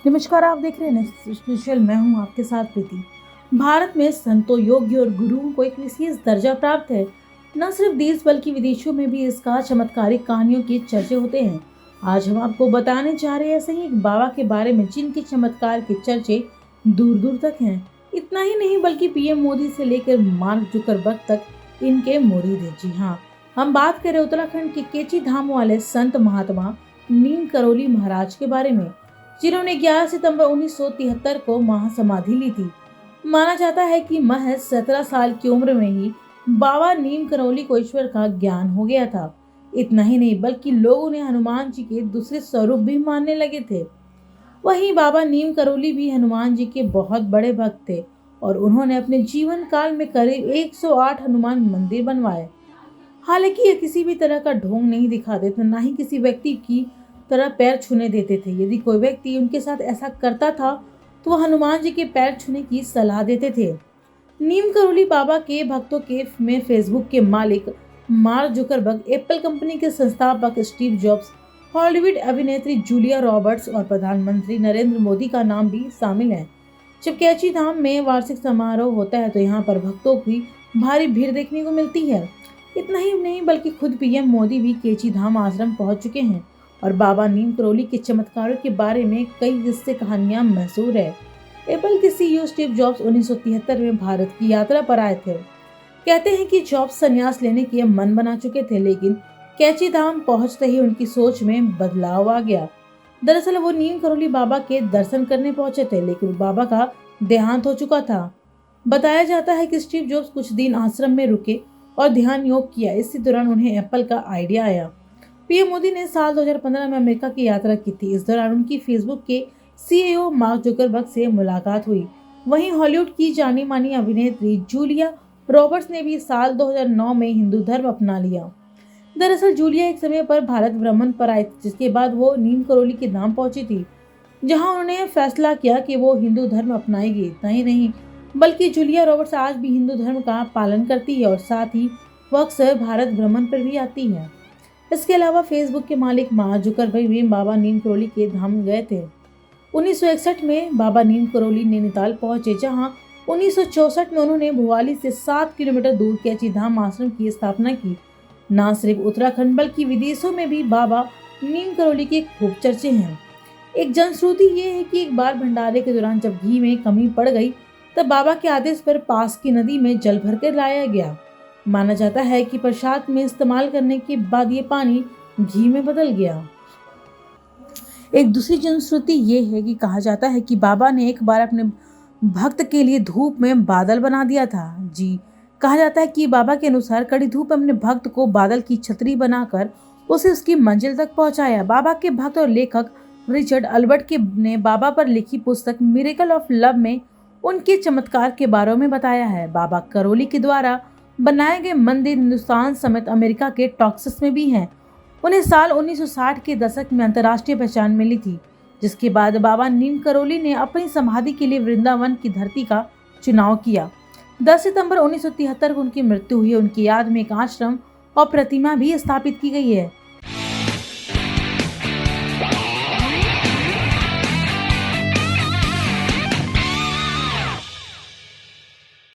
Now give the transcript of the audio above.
नमस्कार, आप देख रहे हैं नेक्स्ट स्पेशल। मैं हूं आपके साथ प्रीति। भारत में संतों, योगी और गुरुओं को एक विशेष दर्जा प्राप्त है। न सिर्फ देश बल्कि विदेशों में भी इसका चमत्कारिक कहानियों के चर्चे होते हैं। आज हम आपको बताने जा रहे हैं ऐसे ही एक बाबा के बारे में जिनके चमत्कार के चर्चे दूर दूर तक हैं। इतना ही नहीं बल्कि पीएम मोदी से लेकर मार्क जुकरबर्ग तक इनके मुरीद हैं। जी हाँ, हम बात करें उत्तराखंड के केची धाम वाले संत महात्मा नीम करोली महाराज के बारे में, जिन्होंने 11 सितंबर 1973 को महासमाधि ली थी। माना जाता है कि महज 17 साल की उम्र में ही बाबा नीम करोली को ईश्वर का ज्ञान हो गया था। इतना ही नहीं बल्कि लोग उन्हें हनुमान जी के दूसरे स्वरूप भी मानने लगे थे। वहीं बाबा नीम करोली भी हनुमान जी के बहुत बड़े भक्त थे और उन्होंने अपने जीवन काल में करीब 108 हनुमान मंदिर बनवाए। हालांकि ये किसी भी तरह का ढोंग नहीं दिखाते थे, ना ही किसी व्यक्ति की तरह पैर छूने देते थे। यदि कोई व्यक्ति उनके साथ ऐसा करता था तो वह हनुमान जी के पैर छूने की सलाह देते थे। नीम करोली बाबा के भक्तों के में फेसबुक के मालिक मार्क जुकरबर्ग, एप्पल कंपनी के संस्थापक स्टीव जॉब्स, हॉलीवुड अभिनेत्री जूलिया रॉबर्ट्स और प्रधानमंत्री नरेंद्र मोदी का नाम भी शामिल है। जब कैची धाम में वार्षिक समारोह होता है तो यहाँ पर भक्तों की भारी भीड़ देखने को मिलती है। इतना ही नहीं बल्कि खुद पीएम मोदी भी केची धाम आश्रम पहुंच चुके हैं और बाबा नीम करोली के चमत्कारों के बारे में कई किस्से कहानियां मशहूर है। एप्पल के सीईओ स्टीव जॉब्स 1973 में भारत की यात्रा पर आए थे। कहते हैं कि जॉब्स संन्यास लेने के मन बना चुके थे, लेकिन कैची धाम पहुंचते ही उनकी सोच में बदलाव आ गया। दरअसल वो नीम करोली बाबा के दर्शन करने पहुंचे थे, लेकिन बाबा का देहांत हो चुका था। बताया जाता है कि स्टीव जॉब्स कुछ दिन आश्रम में रुके और ध्यान योग किया। इसी दौरान उन्हें एप्पल का आइडिया आया। पीएम मोदी ने साल 2015 में अमेरिका की यात्रा की थी। इस दौरान उनकी फेसबुक के सीईओ मार्क जुकरबर्ग से मुलाकात हुई। वहीं हॉलीवुड की जानी मानी अभिनेत्री जूलिया रॉबर्ट्स ने भी साल 2009 में हिंदू धर्म अपना लिया। दरअसल जूलिया एक समय पर भारत भ्रमण पर आई थी, जिसके बाद वो नीम करोली के धाम पहुंची थी, जहां उन्होंने फैसला किया कि वो हिंदू धर्म अपनाएगी। इतना ही नहीं बल्कि जूलिया रॉबर्ट्स आज भी हिंदू धर्म का पालन करती है और साथ ही वो अक्सर भारत भ्रमण पर भी आती है। इसके अलावा फेसबुक के मालिक मार्क जुकरबर्ग भी बाबा नीम करोली के धाम गए थे। 1961 में बाबा नीम करोली नैनीताल पहुंचे, जहां 1964 में उन्होंने भोपाल से 7 किलोमीटर दूर कैची धाम आश्रम की स्थापना की। न सिर्फ उत्तराखंड बल्कि विदेशों में भी बाबा नीम करोली के खूब चर्चे हैं। एक जनश्रुति ये है कि एक बार भंडारे के दौरान जब घी में कमी पड़ गई तब बाबा के आदेश पर पास की नदी में जल भरकर लाया गया। माना जाता है कि प्रसाद में इस्तेमाल करने के बाद ये पानी घी में बदल गया। एक दूसरी जनश्रुति ये है कि कहा जाता है कि बाबा ने एक बार अपने भक्त के लिए धूप में बादल बना दिया था। जी, कहा जाता है कि बाबा के अनुसार कड़ी धूप में अपने भक्त को बादल की छतरी बनाकर उसे उसकी मंजिल तक पहुंचाया। बाबा के भक्त और लेखक रिचर्ड अल्बर्ट के ने बाबा पर लिखी पुस्तक मिरेकल ऑफ लव में उनके चमत्कार के बारे में बताया है। बाबा करोली के द्वारा बनाए गए मंदिर हिंदुस्तान समेत अमेरिका के टेक्सास में भी हैं। उन्हें साल 1960 के दशक में अंतर्राष्ट्रीय पहचान मिली थी, जिसके बाद बाबा नीम करोली ने अपनी समाधि के लिए वृंदावन की धरती का चुनाव किया। 10 सितंबर 1973 को उनकी मृत्यु हुई। उनकी याद में एक आश्रम और प्रतिमा भी स्थापित की गई है।